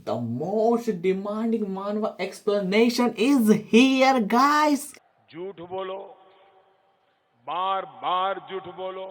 The most demanding manhwa explanation is here, guys. झूठ बोलो, बार बार झूठ बोलो।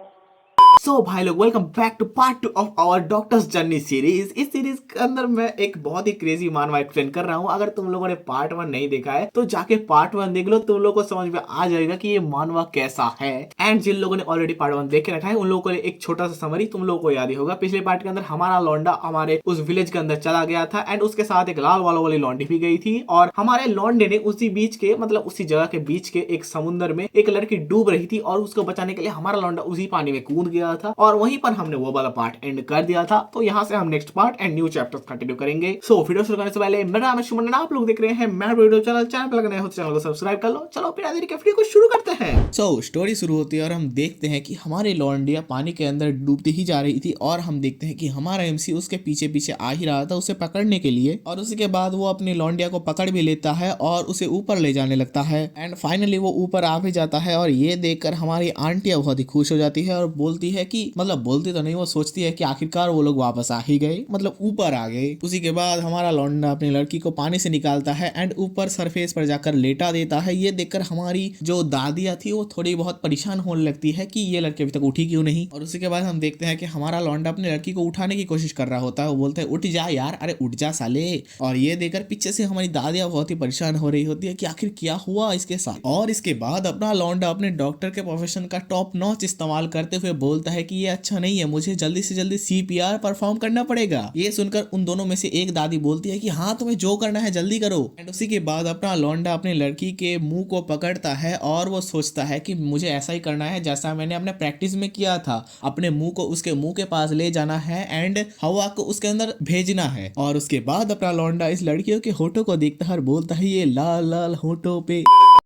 सो भाई लोग, welcome back to part 2 of our doctors journey series. इस सीरीज के अंदर मैं एक बहुत ही क्रेजी मानवा एक्सप्लेन कर रहा हूँ। अगर तुम लोगों ने पार्ट 1 नहीं देखा है तो जाके पार्ट 1 देख लो, तुम लोगों को समझ में आ जाएगा कि ये मानवा कैसा है। एंड जिन लोगों ने ऑलरेडी पार्ट 1 देख के रखा है उन लोगों को एक छोटा सा समरी तुम लोगों को याद ही होगा। पिछले पार्ट के अंदर हमारा लौंडा हमारे उस विलेज के अंदर चला गया था एंड उसके साथ एक लाल वालों वाली लौंडी भी गई थी, और हमारे लौंडे ने उसी बीच के मतलब उसी जगह के बीच के एक समुद्र में एक लड़की डूब रही थी और उसको बचाने के लिए हमारा लौंडा उसी पानी में कूद गया था, और वहीं पर हमने वो वाला पार्ट एंड कर दिया था। तो यहाँ से हम next part and new chapters continue करेंगे। सो वीडियो शुरू करने से पहले मेरा नाम है सुमन, आप लोग देख रहे हैं मैं वीडियो चैनल पर लगे हो तो चैनल को सब्सक्राइब कर लो। चलो बिना देरी के वीडियो को शुरू करते हैं। सो स्टोरी शुरू होती है और हम देखते हैं कि हमारी लौंडिया पानी के अंदर डूबती ही जा रही थी, और हम देखते हैं कि हमारा एमसी उसके पीछे पीछे आ ही रहा था उसे पकड़ने के लिए, और उसी के बाद वो अपनी लौंडिया को पकड़ भी लेता है और उसे ऊपर ले जाने लगता है। एंड फाइनली वो ऊपर आ भी जाता है, और ये देखकर हमारी आंटियां बहुत ही खुश हो जाती है और बोलती है कि मतलब बोलती तो नहीं, वो सोचती है कि आखिरकार वो लोग वापस आ ही गए, मतलब ऊपर आ गए। उसी के बाद हमारा लौंडा अपनी लड़की को पानी से निकालता है एंड ऊपर सरफेस पर जाकर लेटा देता है। ये देखकर हमारी जो दादिया थी वो थोड़ी बहुत परेशान होने लगती है कि ये लड़की अभी तक उठी क्यों नहीं। और उसी के बाद हम देखते हैं कि हमारा लौंडा अपनी लड़की को उठाने की कोशिश कर रहा होता है। वो बोलता है उठ जा यार, अरे उठ जा साले। और ये देखकर पीछे से हमारी दादिया बहुत ही परेशान हो रही होती है कि आखिर क्या हुआ इसके साथ। और इसके बाद अपना लौंडा अपने डॉक्टर के प्रोफेशन का टॉप नॉच इस्तेमाल करते हुए बोलता है कि ये अच्छा नहीं है, मुझे जल्दी से जल्दी सीपीआर परफॉर्म करना पड़ेगा। ये सुनकर उन दोनों में से एक दादी बोलती है कि हाँ तुम्हें जो करना है जल्दी करो। एंड उसी के बाद अपना लौंडा अपनी लड़की के मुंह को पकड़ता है और वो सोचता है कि मुझे ऐसा ही करना है जैसा मैंने अपने प्रैक्टिस में किया था, अपने मुंह को उसके मुंह के पास ले जाना है एंड हवा को उसके अंदर भेजना है। और उसके बाद अपना लौंडा इस लड़कियों के होठों को देखता है और बोलता है ये लाल लाल होठों पे।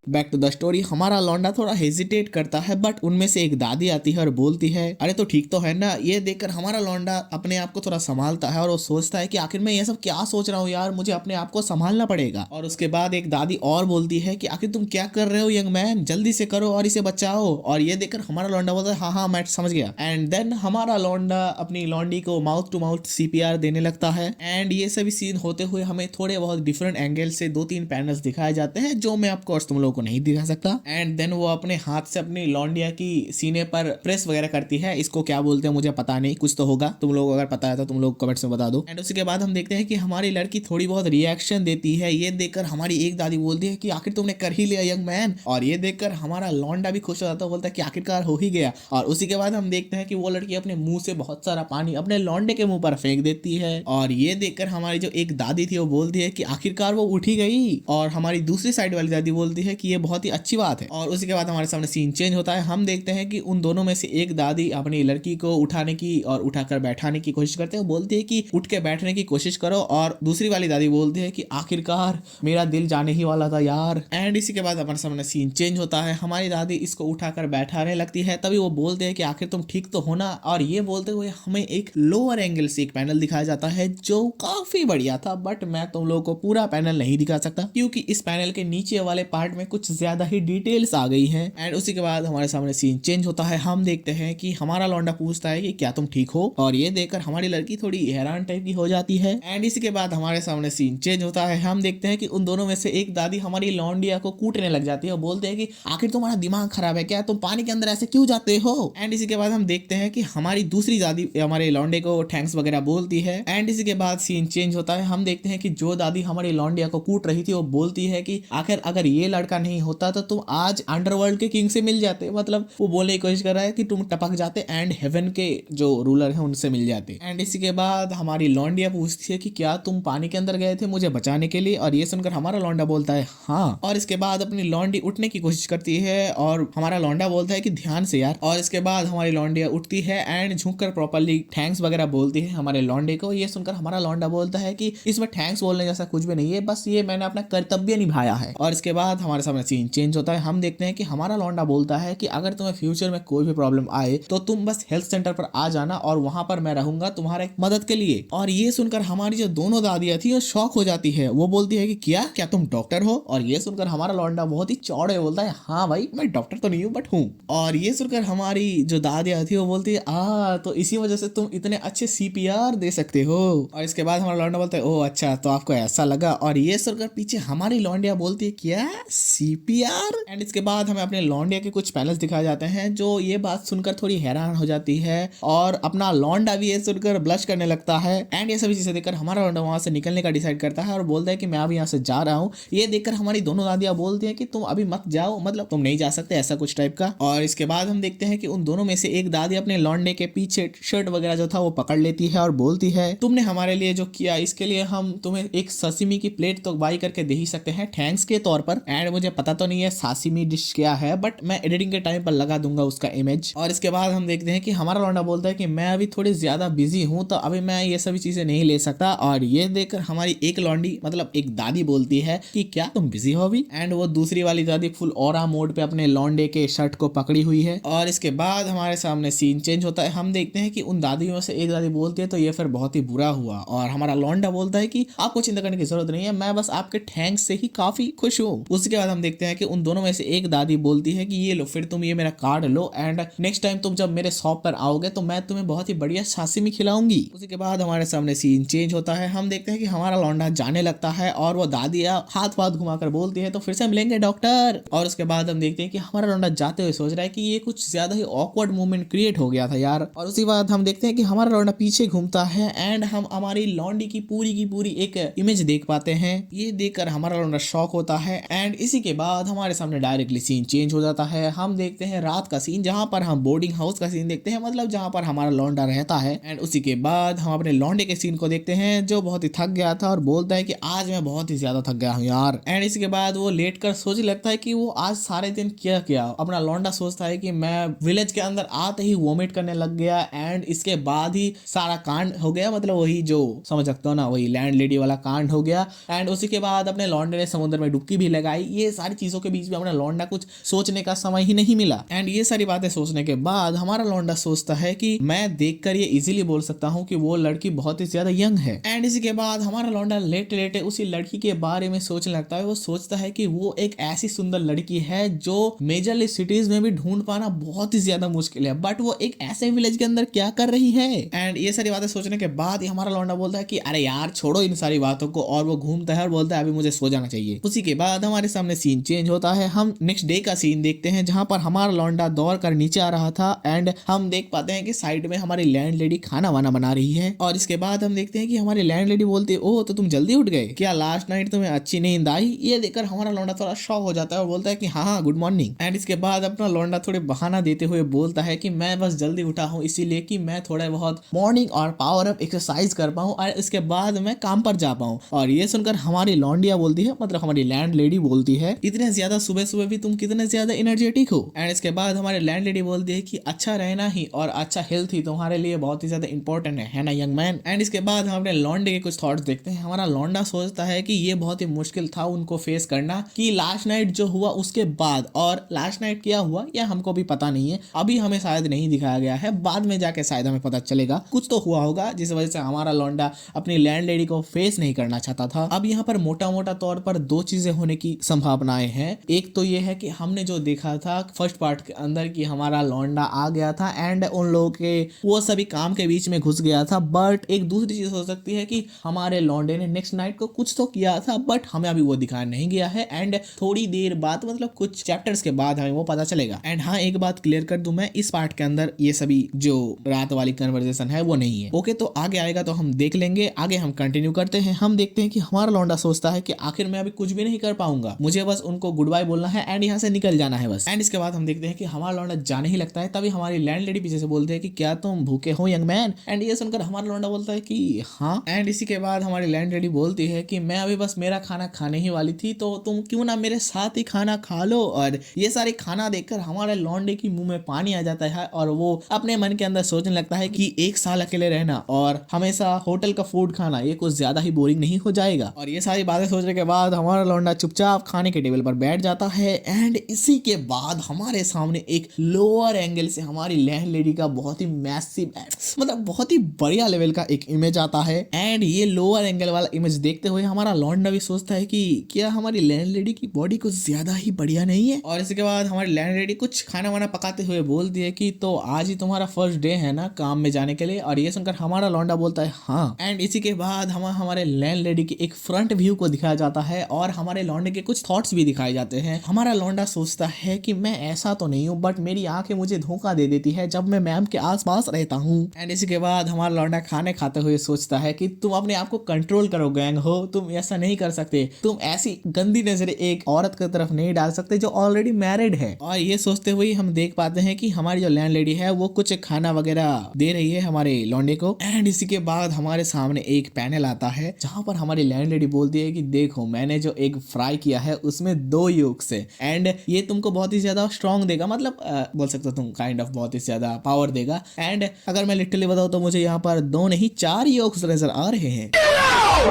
बैक टू द स्टोरी, हमारा लौंडा थोड़ा हेजिटेट करता है, बट उनमें से एक दादी आती है और बोलती है अरे तो ठीक तो है ना। ये देखकर हमारा लौंडा अपने आप को थोड़ा संभालता है और वो सोचता है कि आखिर मैं ये सब क्या सोच रहा हूँ यार, मुझे अपने आप को संभालना पड़ेगा। और उसके बाद एक दादी और बोलती है कि आखिर तुम क्या कर रहे हो यंग मैन, जल्दी से करो और इसे बचाओ। और ये देखकर हमारा लौंडा बोलता है हाँ हाँ मैं समझ गया। एंड देन हमारा लौंडा अपनी लौंडी को माउथ टू माउथ सीपीआर देने लगता है। एंड ये सभी सीन होते हुए हमें थोड़े बहुत डिफरेंट एंगल से 2-3 पैनल्स दिखाए जाते हैं जो मैं आपको तुम लोगों को नहीं दिखा सकता। एंड देन वो अपने हाथ से अपनी लौंडिया की सीने पर प्रेस वगैरह करती है, इसको क्या बोलते हैं मुझे पता नहीं, कुछ तो होगा, तुम लोग अगर पता है तो तुम लोग कमेंट्स में बता दो। एंड उसके बाद हम देखते हैं कि हमारी लड़की थोड़ी बहुत रिएक्शन देती है। ये देखकर हमारी एक दादी बोलती है कि आखिर तुमने कर ही लिया यंग मैन। और ये देखकर हमारा लौंडा भी खुश हो जाता है, बोलता है कि आखिरकार हो ही गया। और उसी के बाद हम देखते हैं कि वो लड़की अपने मुंह से बहुत सारा पानी अपने लौंडे के मुंह पर फेंक देती है। और ये देखकर हमारी जो एक दादी थी वो बोलती है कि आखिरकार वो उठी गई। और हमारी दूसरी साइड वाली दादी बोलती है कि ये बहुत ही अच्छी बात है। और उसके बाद हमारे सामने सीन चेंज होता है। हम देखते हैं कि उन दोनों में से एक दादी अपनी लड़की को उठाने की और उठाकर बैठाने की कोशिश करते हैं, बोलती है कि उठ के बैठने की कोशिश करो। और दूसरी वाली दादी बोलती है कि आखिरकार मेरा दिल जाने ही वाला था यार। एंड इसी के बाद हमारे सामने सीन चेंज होता है। हमारी दादी इसको उठाकर बैठाने लगती है, तभी वो बोलते हैं कि आखिर तुम ठीक तो हो ना। और ये बोलते हुए हमें एक लोअर एंगल से एक पैनल दिखाया जाता है जो काफी बढ़िया था, बट मैं तुम लोगों को पूरा पैनल नहीं दिखा सकता क्योंकि इस पैनल के नीचे वाले पार्ट में कुछ ज्यादा ही डिटेल्स आ गई हैं। एंड उसी के बाद हमारे सामने सीन चेंज होता है। हम देखते हैं कि हमारा लौंडा पूछता है कि क्या तुम ठीक हो। और ये देखकर हमारी लड़की थोड़ी हैरान टाइप की हो जाती है। एंड इसी के बाद हमारे सामने सीन चेंज होता है। हम देखते हैं कि उन दोनों में से एक दादी हमारी लौंडिया को कूटने लग जाती है और बोलते हैं कि आखिर तुम्हारा दिमाग खराब है क्या, तुम पानी के अंदर ऐसे क्यों जाते हो। एंड इसी के बाद हम देखते हैं कि हमारी दूसरी दादी हमारे लौंडे को थैंक्स वगैरह बोलती है। एंड इसी के बाद सीन चेंज होता है। हम देखते हैं कि जो दादी हमारी लौंडिया को कूट रही थी वो बोलती है कि आखिर अगर ये लड़का नहीं होता तो तुम आज अंडरवर्ल्ड के किंग से मिल जाते, मतलब वो बोलने की कोशिश कर रहा है कि तुम टपक जाते एंड हेवन के जो रूलर हैं उनसे मिल जाते। एंड इसी के बाद हमारी लौंडिया पूछती है कि क्या तुम पानी के अंदर गए थे मुझे बचाने के लिए। और ये सुनकर हमारा लौंडा बोलता है हाँ। और इसके बाद अपनी लौंडी उठने की कोशिश करती है और हमारा लौंडा बोलता है कि ध्यान से यार। और इसके बाद हमारी लौंडिया उठती है एंड झुककर प्रॉपर्ली थैंक्स वगैरह बोलती है हमारे लौंडे को। ये सुनकर हमारा लौंडा बोलता है कि इसमें थैंक्स बोलने जैसा कुछ भी नहीं है, बस ये मैंने अपना कर्तव्य निभाया है। और इसके बाद हमारे सामने सीन चेंज होता है। हम देखते हैं कि हमारा लौंडा बोलता है कि अगर तुम्हें फ्यूचर में कोई भी प्रॉब्लम आए तो तुम बस हेल्थ सेंटर पर आ जाना और वहां पर मैं रहूंगा तुम्हारे मदद के लिए। और ये सुनकर हमारी जो दोनों दादियां थी वो शॉक हो जाती है। वो बोलती है कि क्या तुम डॉक्टर हो? और ये सुनकर हमारा लौंडा बहुत ही चौड़े बोलता है, हाँ भाई मैं डॉक्टर तो नहीं हूँ बट हूँ। और ये सुनकर हमारी जो दादियां थी वो बोलती है, तो इसी वजह से तुम इतने अच्छे सीपीआर दे सकते हो। और इसके बाद हमारा लौंडा बोलता है, ओह अच्छा तो आपको ऐसा लगा। और ये सुनकर पीछे हमारी लौंडिया बोलती है, क्या सीपीआर? एंड इसके बाद हमें अपने लौंडिया के कुछ पैनल्स दिखाए जाते हैं जो ये बात सुनकर थोड़ी हैरान हो जाती है और अपना लौंडा भी ये सुनकर ब्लश करने लगता है। एंड ये सभी चीजें देखकर हमारा लौंडा वहां से निकलने का डिसाइड करता है और बोलता है कि मैं अभी यहाँ से जा रहा हूँ। ये देखकर हमारी दोनों दादियां बोलती हैं कि तुम अभी मत जाओ, मतलब तुम नहीं जा सकते, ऐसा कुछ टाइप का। और इसके बाद हम देखते हैं कि उन दोनों में से एक दादी अपने लौंडे के पीछे शर्ट वगैरह जो था वो पकड़ लेती है और बोलती है, तुमने हमारे लिए जो किया इसके लिए हम तुम्हें एक ससिमी की प्लेट तो बाई करके दे ही सकते हैं थैंक्स के तौर पर। एंड मुझे पता तो नहीं है सासिमी डिश क्या है बट मैं एडिटिंग के टाइम पर लगा दूंगा उसका इमेज। और इसके बाद हम देखते हैं कि हमारा लौंडा बोलता है कि मैं अभी थोड़ी ज्यादा बिजी हूँ तो अभी मैं ये सभी चीजें नहीं ले सकता। और ये देखकर हमारी एक लौंडी मतलब एक दादी बोलती है कि क्या तुम बिजी हो अभी? एंड वो दूसरी वाली दादी फुल ऑरा मोड पे अपने लौंडे के शर्ट को पकड़ी हुई है। और इसके बाद हमारे सामने सीन चेंज होता है। हम देखते हैं कि उन दादियों से एक दादी बोलती है तो ये फिर बहुत ही बुरा हुआ। और हमारा लौंडा बोलता है कि आपको चिंता करने की जरूरत नहीं है, मैं बस आपके थैंक्स से ही काफी खुश हूँ। उसके बाद हम देखते हैं कि उन दोनों में से एक दादी बोलती है कि ये लो फिर तुम ये मेरा card low and next time तुम जब मेरे शॉप पर आओगे तो मैं तुम्हें बहुत ही बढ़िया सासिमी खिलाऊंगी। उसी के बाद हमारे सामने सीन चेंज होता है। हम देखते हैं कि हमारा लौंडा जाने लगता है और वो दादियां हाथ वाथ घुमाकर बोलती है तो फिर से मिलेंगे डॉक्टर। और उसके बाद हम देखते हैं कि हमारा लौंडा जाते हुए सोच रहा है कि ये कुछ ज्यादा ही ऑकवर्ड मोमेंट क्रिएट हो गया था यार। और उसी बाद हम देखते हैं कि हमारा लौंडा पीछे घूमता है एंड हम हमारी लौंडी की पूरी एक इमेज देख पाते हैं। ये देखकर हमारा लौंडा शॉक होता है एंड इसी के बाद हमारे सामने डायरेक्टली सीन चेंज हो जाता है। हम देखते हैं रात का सीन जहां पर हम बोर्डिंग हाउस का सीन देखते हैं, मतलब जहां पर हमारा लौंडा रहता है। एंड उसी के बाद हम अपने लौंडे के सीन को देखते हैं जो बहुत ही थक गया था और बोलता है कि आज मैं बहुत ही ज्यादा थक गया हूँ यार। एंड इसके बाद वो लेट कर सोचने लगता है कि वो आज सारे दिन क्या किया। अपना लौंडा सोचता है कि मैं विलेज के अंदर आते ही वोमिट करने लग गया एंड इसके बाद ही सारा कांड हो गया, मतलब वही जो समझ सकते हो ना, वही लैंड लेडी वाला कांड हो गया। एंड उसी के बाद अपने लौंडे ने समुद्र में डुबकी भी लगाई। ये सारी चीजों के बीच में अपना लौंडा कुछ सोचने का समय ही नहीं मिला। एंड ये सारी बातें सोचने के बाद हमारा लौंडा सोचता है कि मैं देखकर ये इजीली बोल सकता हूँ कि वो लड़की बहुत ही ज्यादा यंग है। एंड इसी के बाद हमारा लौंडा लेटे लेटे उसी लड़की के बारे में सोचने लगता है। वो सोचता है कि वो एक ऐसी सुंदर लड़की है जो मेजरली सिटीज में भी ढूंढ पाना बहुत ही ज्यादा मुश्किल है, बट वो एक ऐसे विलेज के अंदर क्या कर रही है। एंड ये सारी बातें सोचने के बाद ही हमारा लौंडा बोलता है कि अरे यार छोड़ो इन सारी बातों को, और वो घूमता है और बोलता है अभी मुझे सो जाना चाहिए। उसी के बाद हमारे सामने सीन चेंज होता है। हम नेक्स्ट डे का सीन देखते हैं जहां पर हमारा लौंडा दौड़ कर नीचे आ रहा था एंड हम देख पाते हैं कि साइड में हमारी लैंड लेडी खाना वाना बना रही है। और इसके बाद हम देखते हैं कि हमारी लैंड लेडी बोलती है, ओह तो तुम जल्दी उठ गए क्या, लास्ट नाइट तुम्हें अच्छी नींद आई? ये देखकर हमारा लौंडा थोड़ा शॉक हो जाता है और बोलता है कि हाँ गुड मॉर्निंग। एंड इसके बाद अपना लौंडा थोड़े बहाना देते हुए बोलता है कि मैं बस जल्दी उठा हूँ इसीलिए कि मैं थोड़ा बहुत मॉर्निंग और पावर अप एक्सरसाइज कर पाऊँ और इसके बाद मैं काम पर जा पाऊँ। और ये सुनकर हमारी लौंडिया बोलती है, मतलब हमारी लैंड लेडी बोलती है, इतने ज्यादा सुबह सुबह भी तुम कितने ज्यादा एनर्जेटिक हो। एंड इसके बाद हमारी लैंड लेडी बोलती है कि अच्छा रहना ही और अच्छा हेल्थ ही तुम्हारे लिए बहुत ही ज्यादा इंपॉर्टेंट है ना यंग मैन। एंड इसके बाद हम अपने लौंडे के कुछ थॉट्स देखते हैं। हमारा लौंडा सोचता है कि ये बहुत ही मुश्किल था उनको फेस करना कि लास्ट नाइट जो हुआ उसके बाद, और लास्ट नाइट क्या हुआ यह हमको भी पता नहीं है, अभी हमें शायद नहीं दिखाया गया है, बाद में जाके शायद हमें पता चलेगा। कुछ तो हुआ होगा जिस वजह से हमारा लौंडा अपनी लैंड लेडी को फेस नहीं करना चाहता था। अब यहाँ पर मोटा मोटा तौर पर दो चीजें होने की संभावनाएं हैं। एक तो ये है कि हमने जो देखा था फर्स्ट पार्ट के अंदर कि हमारा लौंडा आ गया था एंड उन लोगों के वो सभी काम के बीच में घुस गया था, बट एक दूसरी चीज हो सकती है कि हमारे लौंडे ने नेक्स्ट नाइट को कुछ तो किया था बट हमें अभी वो दिखाया नहीं गया है एंड थोड़ी देर बाद मतलब कुछ चैप्टर्स के बाद हमें वो पता चलेगा। एंड हाँ एक बात क्लियर कर दूं मैं, इस पार्ट के अंदर ये सभी जो रात वाली कन्वर्सेशन है वो नहीं है। ओके तो आगे आएगा तो हम देख लेंगे। आगे हम कंटिन्यू करते हैं। हम देखते हैं कि हमारा लौंडा सोचता है कि आखिर मैं अभी कुछ भी नहीं कर पाऊंगा, मुझे बस उनको गुड बाय बोलना है एंड यहाँ से निकल जाना है बस। एंड इसके बाद हम देखते हैं कि हमारा लौंडा जाने ही लगता है, तभी हमारी लैंड लेडी पीछे से बोलते हैं कि क्या तुम भूखे हो यंग मैन? एंड ये सुनकर हमारा लौंडा बोलता है कि हाँ। एंड इसी के बाद हमारी लैंड लेडी बोलती है कि मैं अभी बस मेरा खाना खाने ही वाली थी तो तुम क्यों ना मेरे साथ ही खाना खा लो। और ये सारे खाना देखकर हमारे लौंडे की मुंह में पानी आ जाता है और वो अपने मन के अंदर सोचने लगता है कि एक साल अकेले रहना और हमेशा होटल का फूड खाना ये कुछ ज्यादा ही बोरिंग नहीं हो जाएगा। और ये सारी बातें सोचने के बाद हमारा लौंडा चुपचाप खाने के टेबल पर बैठ जाता है एंड इसी के बाद हमारे सामने एक लोअर एंगल से हमारी लैंडलेडी का बहुत ही मैसिव मतलब बहुत ही बढ़िया लेवल का एक इमेज आता है। एंड ये लोअर एंगल वाला इमेज देखते हुए हमारा लौंडा भी सोचता है कि क्या हमारी लैंडलेडी की बॉडी कुछ ज्यादा ही बढ़िया नहीं है। और इसके बाद हमारी लैंडलेडी कुछ खाना वाना पकाते हुए बोलती है कि तो आज ही तुम्हारा फर्स्ट डे है ना काम में जाने के लिए। और ये सुनकर हमारा लौंडा बोलता है हाँ। एंड इसी के बाद हमारे लैंडलेडी की एक फ्रंट व्यू को दिखाया जाता है और हमारे लौंडे के कुछ थॉट्स भी दिखाए जाते हैं। हमारा लौंडा सोचता है कि मैं ऐसा तो नहीं हूँ बट मेरी आंखें मुझे धोखा दे देती है जब मैं मैम के आसपास रहता हूँ। एंड इसी के बाद हमारा लौंडा खाने खाते हुए सोचता है कि तुम अपने आप को कंट्रोल करो गैंग हो, तुम ऐसा नहीं कर सकते, तुम ऐसी गंदी नजरें एक औरत की तरफ नहीं डाल सकते जो ऑलरेडी मैरिड है। और ये सोचते हुए हम देख पाते हैं कि हमारी जो लैंडलेडी है वो कुछ खाना वगैरह दे रही है हमारे लौंडे को। एंड इसी के बाद हमारे सामने एक पैनल आता है जहां पर हमारी लैंडलेडी बोलती है कि देखो मैंने जो एग फ्राई किया है उसमें 2 योक्स है एंड ये तुमको बहुत ही ज्यादा स्ट्रॉन्ग देगा, मतलब बोल सकते हो तुम काइंड ऑफ बहुत ही ज्यादा पावर देगा। एंड अगर मैं लिटरली बताऊं तो मुझे यहाँ पर 2 नहीं 4 योक्स नजर आ रहे हैं।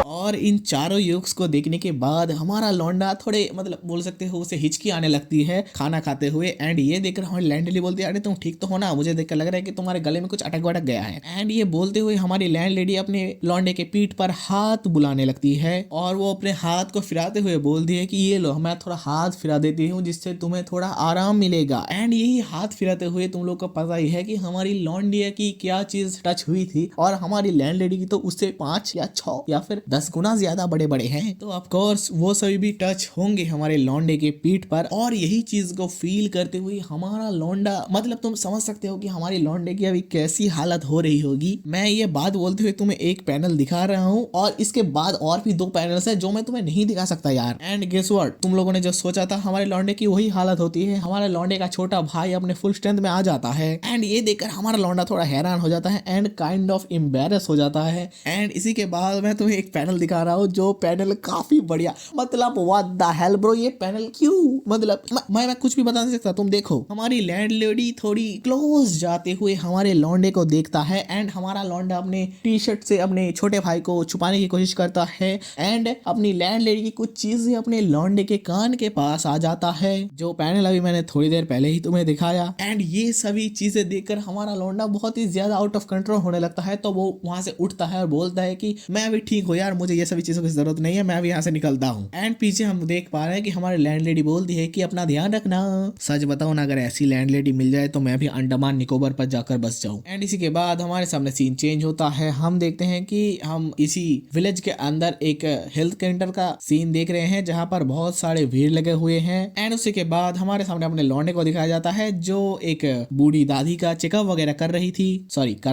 और इन चारों योक्स को देखने के बाद हमारा लौंडा थोड़े मतलब बोल सकते हो उसे हिचकी आने लगती है खाना खाते हुए। एंड ये देखकर हमारी लैंडलेडी बोलती है अरे तुम ठीक तो हो ना, मुझे देखकर लग रहा है कि तुम्हारे गले में कुछ अटक वटक गया है। एंड ये बोलते हुए हमारी लैंडलेडी अपने लौंडे के पीठ पर हाथ बुलाने लगती है और वो अपने हाथ को फिराते हुए बोलती है कि ये लो मैं थोड़ा हाथ फिरा देती हूँ जिससे तुम्हें थोड़ा आराम मिलेगा। एंड यही हाथ फिराते हुए तुम लोग को पता ही है कि हमारी लौंडिया की क्या चीज टच हुई थी और हमारी लैंडलेडी की तो उससे 5 या 6 या फिर 10 गुना ज्यादा बड़े बड़े हैं। तो ऑफ कोर्स वो सभी भी टच होंगे हमारे लौंडे के पीठ पर। और यही चीज को फील करते हुए हमारा लौंडा मतलब तुम समझ सकते हो कि हमारे लौंडे की अभी कैसी हालत हो रही होगी। मैं ये बात बोलते हुए तुम्हें एक पैनल दिखा रहा हूँ और इसके बाद और भी 2 पैनल्स है जो मैं तुम्हें नहीं दिखा सकता यार। एंड गेस व्हाट, तुम लोगों ने जो सोचा था हमारे लौंडे की वही हालत होती है। हमारे लौंडे का छोटा भाई अपने फुल स्ट्रेंथ में आ जाता है एंड ये देखकर हमारा लौंडा थोड़ा हैरान हो जाता है एंड काइंड ऑफ एम्बैरस हो जाता है। एंड इसी के बाद मैं तुम्हें एक पैनल दिखा रहा हूँ जो पैनल काफी बढ़िया, मतलब व्हाट द हेल ब्रो, ये पैनल क्यों, मतलब मैं कुछ भी बता नहीं सकता। तुम देखो हमारी लैंडलेडी थोड़ी क्लोज जाते हुए हमारे लौंडे को देखता है एंड हमारा लौंडा अपने टी शर्ट से अपने छोटे भाई को छुपाने की कोशिश करता है एंड अपनी लैंडलेडी की कुछ चीजें अपने लौंडे के कान के पास आ जाता है, जो पैनल अभी मैंने थोड़ी देर पहले ही तुम्हें दिखाया। एंड ये सभी चीजें देखकर हमारा लौंडा बहुत ही ज्यादा आउट ऑफ कंट्रोल होने लगता है। तो वो वहां से उठता है और बोलता है कि मैं अभी ठीक हूँ यार, मुझे ये सभी चीजों की जरूरत नहीं है, मैं अभी यहाँ से निकलता हूँ। एंड पीछे हम देख पा रहे हैं कि हमारी लैंडलेडी बोलती है कि अपना ध्यान रखना। सच बताओ ना, अगर ऐसी लैंडलेडी मिल जाए तो मैं भी अंडमान निकोबार पर जाकर बस जाऊं। एंड इसी के बाद हमारे सामने सीन चेंज होता है। हम देखते हैं कि हम इसी विलेज के अंदर एक हेल्थ सेंटर का सीन देख रहे हैं जहां पर बहुत सारे भीड़ लगे हुए हैं। एंड उसी के बाद हमारे सामने अपने लौंडे को दिखाया जाता है जो एक बूढ़ी दादी का चेकअप वगैरह कर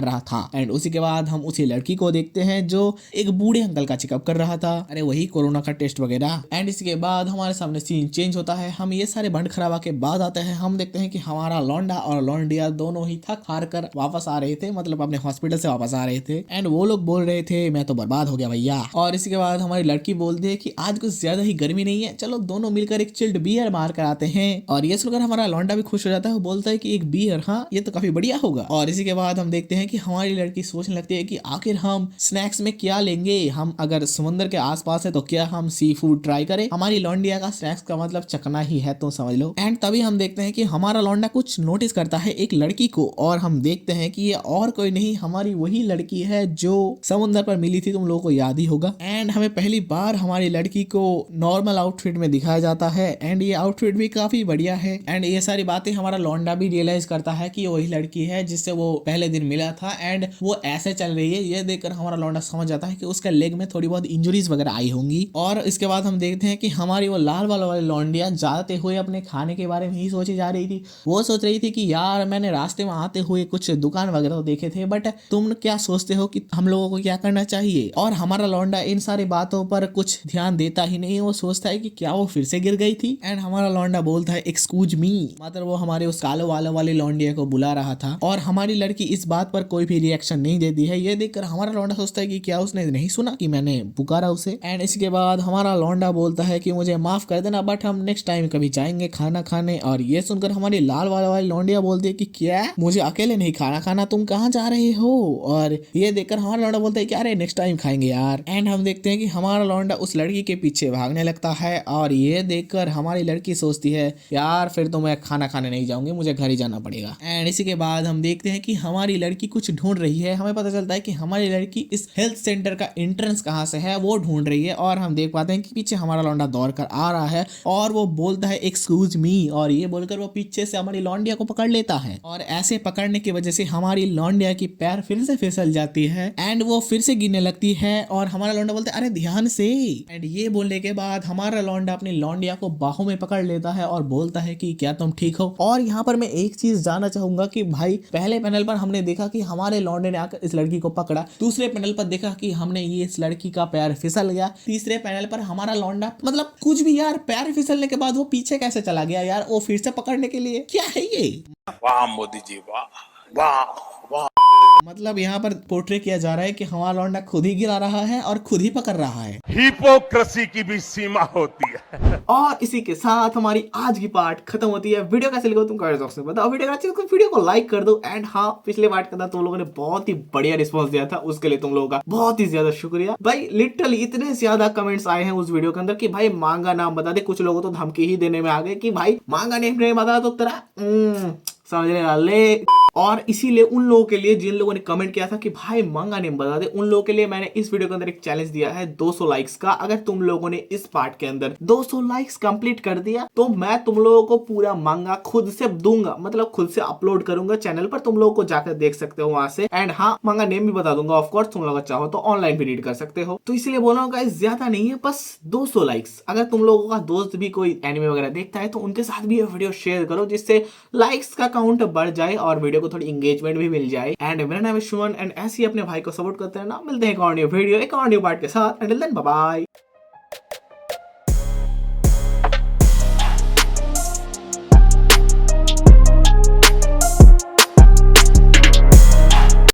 रहा था। एंड उसी के बाद हम उसी लड़की को देखते हैं जो एक बूढ़े अंकल का चेकअप कर रहा था, अरे वही कोरोना का टेस्ट वगैरह। एंड इसके बाद हमारे सामने सीन चेंज होता है। हम ये सारे बंड खराबा के बाद आते हैं। हम देखते हैं कि हमारा लौंडा और लौंडिया दोनों ही थक हार कर वापस आ रहे थे, मतलब अपने हॉस्पिटल से वापस आ रहे थे। एंड वो लोग बोल रहे थे मैं तो बर्बाद हो गया भैया। और इसके बाद हमारी लड़की बोलती है कि आज कुछ ज्यादा ही गर्मी नहीं है, चलो दोनों मिलकर एक चिल्ड बियर मार कर आते हैं। और ये सुनकर हमारा लौंडा भी खुश हो जाता है, वो बोलता है कि एक बियर, हाँ ये तो काफी बढ़िया होगा। और इसी के बाद हम देखते हैं कि हमारी लड़की सोचने लगती है कि आखिर हम स्नैक्स में क्या लेंगे, हम अगर समुद्र के आसपास है तो क्या हम सी फूड ट्राई करें। हमारी लौंडिया का स्नैक्स का मतलब चकना ही है, तो समझ लो। एंड तभी हम देखते हैं कि हमारा लौंडा कुछ नोटिस करता है एक लड़की को, और हम देखते हैं कि ये और कोई नहीं हमारी वही लड़की है जो समुद्र पर मिली थी, तुम लोगों को याद ही होगा। एंड हमें पहली बार हमारी लड़की को नॉर्मल आउटफिट में दिखाया जाता है एंड ये आउटफिट भी काफी बढ़िया है। एंड ये सारी बातें हमारा लौंडा भी रियलाइज करता है कि वही लड़की है जिससे वो पहले दिन मिला था एंड वो ऐसे चल रही है। ये देखकर हमारा लौंडा समझ जाता है कि उसका लेग में थोड़ी बहुत इंजुरीज वगैरह आई होंगी। और इसके बाद हम देखते हैं कि हमारी वो लाल वाली लौंडिया जाते हुए अपने खाने के बारे में ही सोची जा रही थी। वो सोच रही थी कि यार मैंने रास्ते में आते हुए कुछ दुकान वगैरह तो देखे थे, बट तुम क्या सोचते हो कि हम लोगों को क्या करना चाहिए। और हमारा लौंडा इन सारी बातों पर कुछ ध्यान देता ही नहीं, वो सोचता है कि क्या वो फिर से गिर गई थी। एंड हमारा लौंडा बोलता है एक्सक्यूज मी, मतलब वो हमारे उस कालो वाली लौंडिया को बुला रहा था। और हमारी लड़की इस बात पर कोई भी रिएक्शन नहीं देती है। ये देखकर हमारा लौंडा सोचता है कि क्या उसने नहीं सुना, कि मैंने पुकारा उसे। एंड इसके बाद हमारा लौंडा बोलता है कि मुझे माफ कर देना बट हम नेक्स्ट टाइम कभी जाएंगे खाना खाने। और ये सुनकर हमारी लाल वाली लौंडिया बोलती है कि क्या मुझे अकेले नहीं खाना खाना, तुम कहाँ जा रहे हो। और ये देखकर हमारा लौंडा बोलता है कि अरे नेक्स्ट टाइम खाएंगे यार। एंड हम देखते हैं कि हमारा लौंडा उस लड़की के पीछे भागने लगता है और ये देखकर हमारी लड़की सोचती है यार फिर तो मैं खाना खाने नहीं जाऊंगी, मुझे घर ही जाना पड़ेगा। एंड इसी के बाद हम देखते हैं कि हमारी लड़की कुछ ढूंढ रही है। हमें पता चलता है कि हमारी लड़की इस हेल्थ सेंटर का एंट्रेंस कहाँ से है वो ढूंढ रही है। और हम देख पाते हैं कि पीछे हमारा लौंडा दौड़ कर आ रहा है और वो बोलता है एक्सक्यूज मी। और ये बोलकर वो पीछे से हमारी लौंडिया को पकड़ लेता है और ऐसे पकड़ने की वजह से हमारी लौंडिया की पैर फिर से फिसल जाती है एंड वो फिर से गिरने लगती है। और हमारा लौंडा बोलता है अरे ध्यान से। एंड ये बोलने के बाद हमारा लौंडा अपनी लौंडिया को बाहों में पकड़ लेता है और बोलता है कि क्या तुम ठीक हो। और यहाँ पर मैं एक चीज जानना चाहूंगा कि भाई पहले पैनल पर हमने देखा कि हमारे लौंडे ने आकर इस लड़की को पकड़ा, दूसरे पैनल पर देखा कि हमने ये इस लड़की का पैर फिसल गया, तीसरे पैनल पर हमारा लौंडा मतलब कुछ भी यार पैर फिसलने के बाद वो पीछे कैसे चला गया यार, वो फिर से पकड़ने के लिए, क्या है ये। वाह मोदी जी वाह वाह वाह। मतलब यहाँ पर पोर्ट्रे किया जा रहा है कि हमारा लौंडा खुद ही गिरा रहा है और खुद ही पकड़ रहा है। हिपोक्रेसी की भी सीमा होती है। और इसी के साथ हमारी आज की पार्ट खत्म होती है। वीडियो कैसे लगा तुम कमेंट बॉक्स में बताओ। वीडियो अच्छी तो वीडियो को लाइक कर दो। एंड हाँ, पिछले पार्ट के अंदर तुम लोगों ने बहुत ही बढ़िया रिस्पॉन्स दिया था, उसके लिए तुम लोगों का बहुत ही ज्यादा शुक्रिया भाई। लिटरली इतने ज्यादा कमेंट्स आए हैं उस वीडियो के अंदर कि भाई मांगा नाम बता दे। कुछ लोगों तो धमकी ही देने में आ गए कि भाई मांगा नेम नहीं बता तो तेरा समझने वाले। और इसीलिए उन लोगों के लिए जिन लोगों ने कमेंट किया था कि भाई मांगा नेम बता दे, उन लोगों के लिए मैंने इस वीडियो के अंदर एक चैलेंज दिया है 200 लाइक्स का। अगर तुम लोगों ने इस पार्ट के अंदर 200 लाइक्स कंप्लीट कर दिया तो मैं तुम लोगों को पूरा मांगा खुद से दूंगा, मतलब खुद से अपलोड करूंगा चैनल पर, तुम लोगों को जाकर देख सकते हो वहां से। एंड हाँ, मांगा नेम भी बता दूंगा ऑफकोर्स, तुम लोग चाहो तो ऑनलाइन भी रीड कर सकते हो। तो इसलिए बोल रहा हूँ गाइस, ज्यादा नहीं है, बस 200 लाइक्स। अगर तुम लोगों का दोस्त भी कोई एनिमे वगैरह देखता है तो उनके साथ भी ये वीडियो शेयर करो, जिससे लाइक्स का काउंट बढ़ जाए और वीडियो को थोड़ी एंगेजमेंट भी मिल जाए। एंड मेरा नाम है सुमन एंड ऐसे ही अपने भाई को सपोर्ट करते रहना। मिलते हैं एक और न्यू वीडियो, एक और न्यू पार्ट के साथ। Until then bye bye.